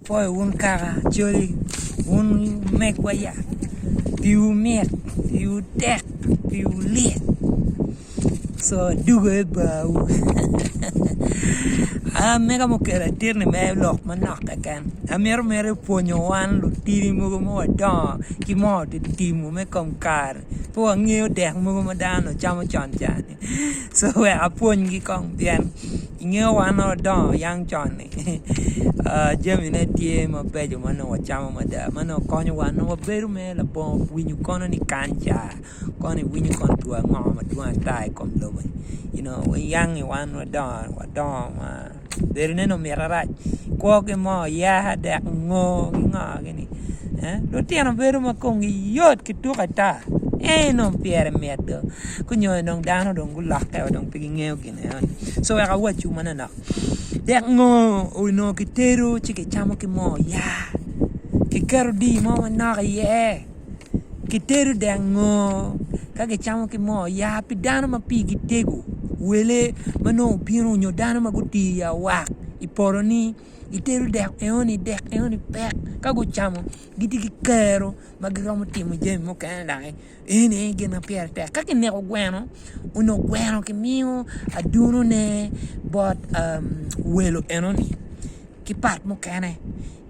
Poi un kara joli un mekwaya piu met piu tek piu lit so dugo bau a mega mo kera tirni me lok manak kan a mere ponyo wan lu tiri mo da ki mo ti timu me kom kar po ngeo dek mo dano chamo chon chani so we a pon gi kong bien ngeo wan no da yang chon ni jemi ne tie mo bejo mano wa chamo mada mano konyo wan no beru me la bon winyu kono ni kanja kono winyu kon tua ngoma tua tai kom lo we yang wan no da ma beru ne no merarat ko ke mo ya da ngo gini lo tiano beru ma kong yot ki tu kata no pier medo kunyo nong dano dong gulak ka dong pigi ngeo gini so ya wa chu manana dek ngo uno kitero chike chamo ki mo ya ki kero di mo na ye kitero dek ngo ka ke chamo ki mo ya pidano ma pigi tego wele mano pino nyo dano ma guti ya wa iporoni itero dek eoni pek ka go chamo giti ki kero magiromo timo jem mo kan dai ene gena pier te ka ke ne gweno uno gweno ki mio aduno ne but welo enoni ki pat mo kane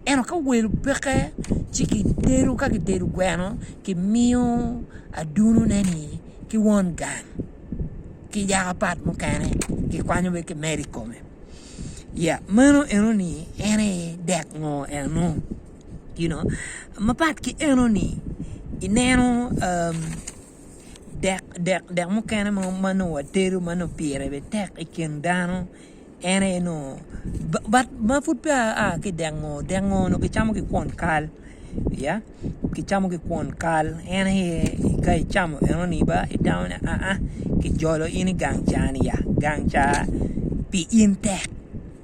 eno ka welo peke chiki deru ka ki deru gweno ki mio aduno ne ni ki won gan ki ya pat mo kane ki kwanyo be ki medico me yeah mano enoni ene dek ngo eno mapat ki enoni ineno dek mo kane mo mano wateru mano pire be tek ikendano ene no but ma fut pa ki dengo no ki chamo ki kon kal ya ki chamo ki kon kal ene ka chamo eno ni ba itawn ki jolo ini gangcha pi intek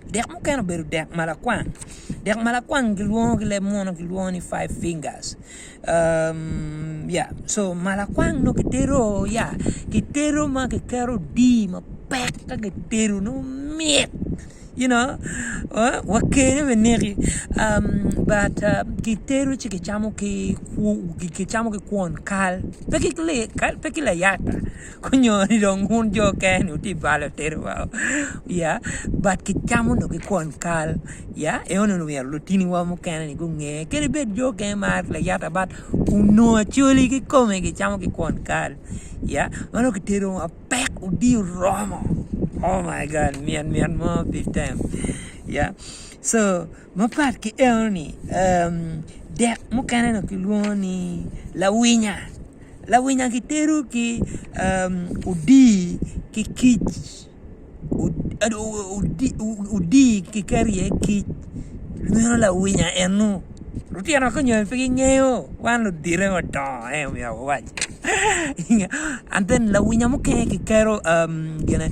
dek mo kane beru dek malakwan gilwon gile mono gilwon 5 fingers so malakwang no kitero ma ke kero di ma pek ka kitero no met wakene veneri but kitero chike chamo ki kwon kal peki la yata kunyo ni dong hun jo ken uti balo tero but ki chamo no ki kwon kal e ono no yer lutini wa mo ken ni gunge kere bet jo ken mar la yata but uno chuli ki come ki chamo ki kwon kal mano kitero a pek udi romo. Oh my God, mian mo big time. So mapat ki elni dek mo kana no kiloni la winya ki teru ki udi ki kich udi ki kariye ki no la winya enu ruti ana ko nyo pigi ngeo wan lo dire wa to mi awaj and then la winya mo ki kero gena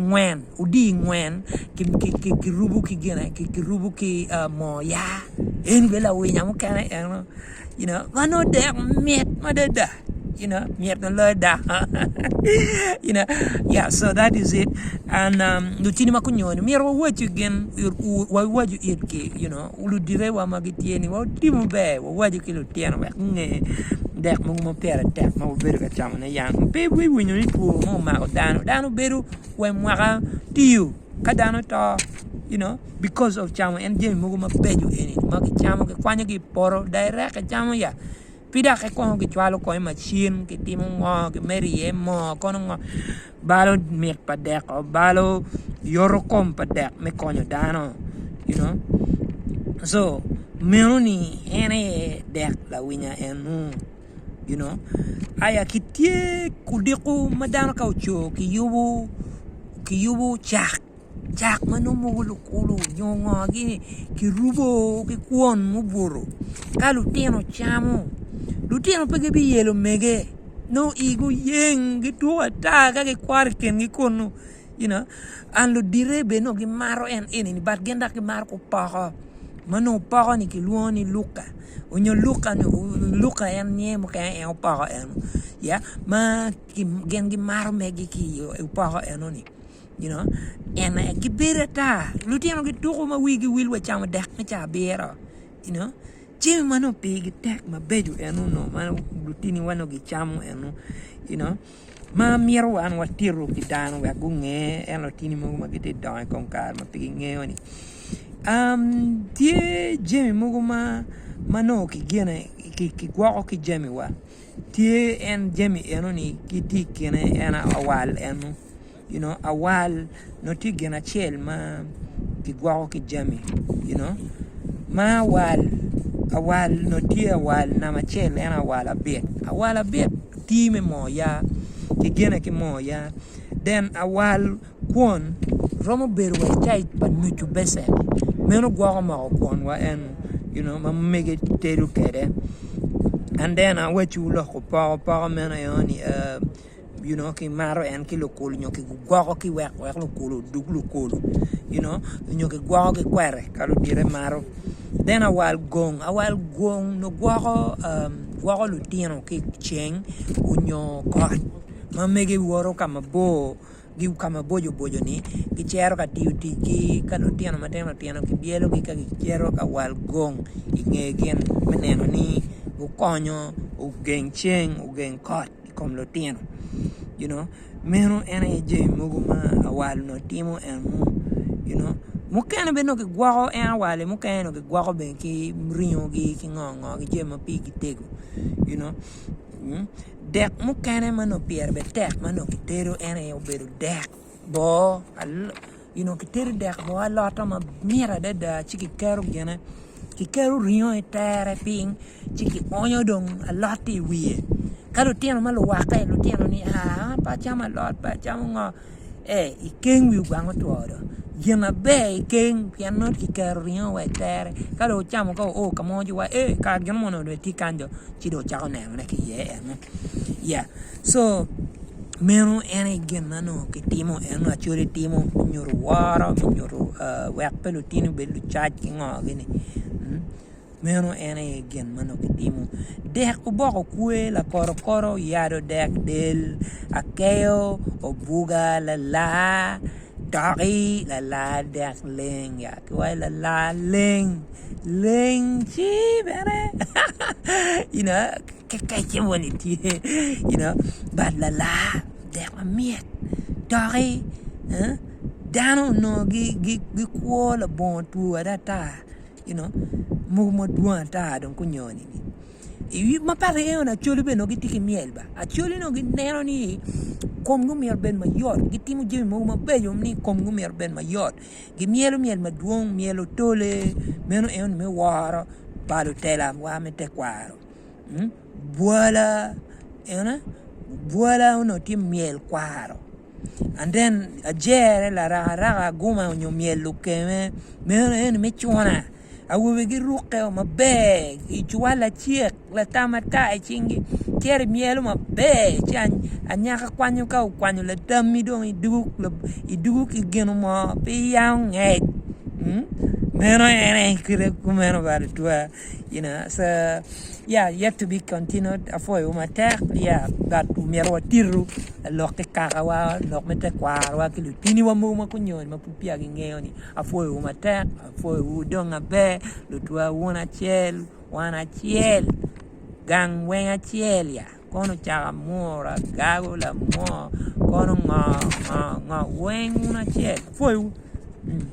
ngwen udi ngwen ki rubu ki mo ya en bela winya mo kana mano de met madada miet no loda so that is it and lutini makunyoni miro waju gen waju itki ulu dire wa magitieni wa timu be waju ki lutiano ba nge dek mo pera tek mo beru ka chama na yang pe wi ni ku mo ma dano beru we mwaka tiu kadano to because of chama en je mo ma peju eni maki chama ke kwanya ki poro direct ka chama pida ke ko ki chwalo ko machine ki timo ngo ki meri mo kono ngo balo mek padek o balo yoro kom padek me konyo dano so meloni ene dek la winya enu aya kitie kudiku madano kaucho ki yubu chak mano mulu nyongo ki rubo ki kwon muburo kalu tieno chamo lutino pege bi yelo mege no igu yeng gitu ata ka ke kwarken gi kono an lo direbe no gi maro en ni bat genda ki mar ko paha mano paha ni ki luoni luka onyo luka en nie mo ka en paha en ma ki gen gi maro mege ki paha en ni and gibera ta lutino gi tuko ma wigi wil wa chama dak ma cha bera Jimmy mano pigi tek ma beju no ma lutini wano gi chamo ma miero wan watiro ki dano wa gunge lutini mo ma gite dai kon kar ma pigi ngeoni tie Jimmy mo ma mano ki gene ki gwako ki Jimmy wa tie en Jimmy ni kiti kene ena awal awal no ti gena chel ma ki gwako ki Jimmy ma awal no ti awal na ma chel ena awal abet ti me mo ya ki gena ki mo ya then awal kwon romo beru wa chai pa nuchu bese meno gwako ma kwon wa en ma mege teru kede and then I went to look pa mena yoni ki maro en ki lokol nyoki gwako ki wek lokol dug lokol nyoki gwako ki kwere kalu dire maro then awal gong no gwako lutino ki cheng unyo kot ma mege woro kama bojo ni ki chero ka tiki ka lutino mateno ki bielo ki ka chero ka wal gong ingegen meneno ni ukonyo ugeng cheng ugeng kot kom lutino meno ene je mugo ma awal no timo mukene beno ke gwako en awale mukene no ke gwako ben ki mrinyo gi ki ngongo gi je ma pi ki tego dek mukene mano pier be tek mano ki tero ene obedo dek bo ki tero dek bo alota ma mira da chiki kero gene ki kero rinyo tere ping chiki onyo dong aloti wiye kalau tiano malu wakai lu tiano ni pa chama lot pa chama ikeng wi gwango tuodo yema be ikeng piano ki karion wa tere kalau chama ko kamoji wa ka gano no de tikando chido chako ne ki yeah so meno ene genano ki timo eno achore timo nyoro wara nyoro wek pelu tino belu chat ki ngogini meno ene gen mano ki timo dek uboko kue la koro yado dek del akeo obuga la dagi la dek leng ya kwai la leng chi bere keke woni ti but la dek miet dagi dano no gi ko la bon tu adata mo duan ta don kunyoni ma pare una choli be no gitiki miel ba a choli no ginero ni kom gu miel ben mayor gitimu je mo ma beyo ni kom gu miel ben mayor gi miel ma duong mielo tole meno me wara palo tela wa me te kwaro uno ti miel kwaro and then a jere la raga guma onyo miel lukeme meno me chona awe gi ruke ma be I chuala chiek la tamata chingi ker mielo ma be chan anyaka kwanyo la dami dong iduk ki geno ma pe yang meno ene kire kumeno ba tua so yeah yet to be continued afoy umatek that miero tiru lok ke kakawa lok mete kwaro ki lutini wa mo kunyon mapupia gi ngeoni afoy umatek afoy udonga be lutua wana chiel gang wenga chiel ya kono chaga mora gago la mo kono nga weng una chiel foy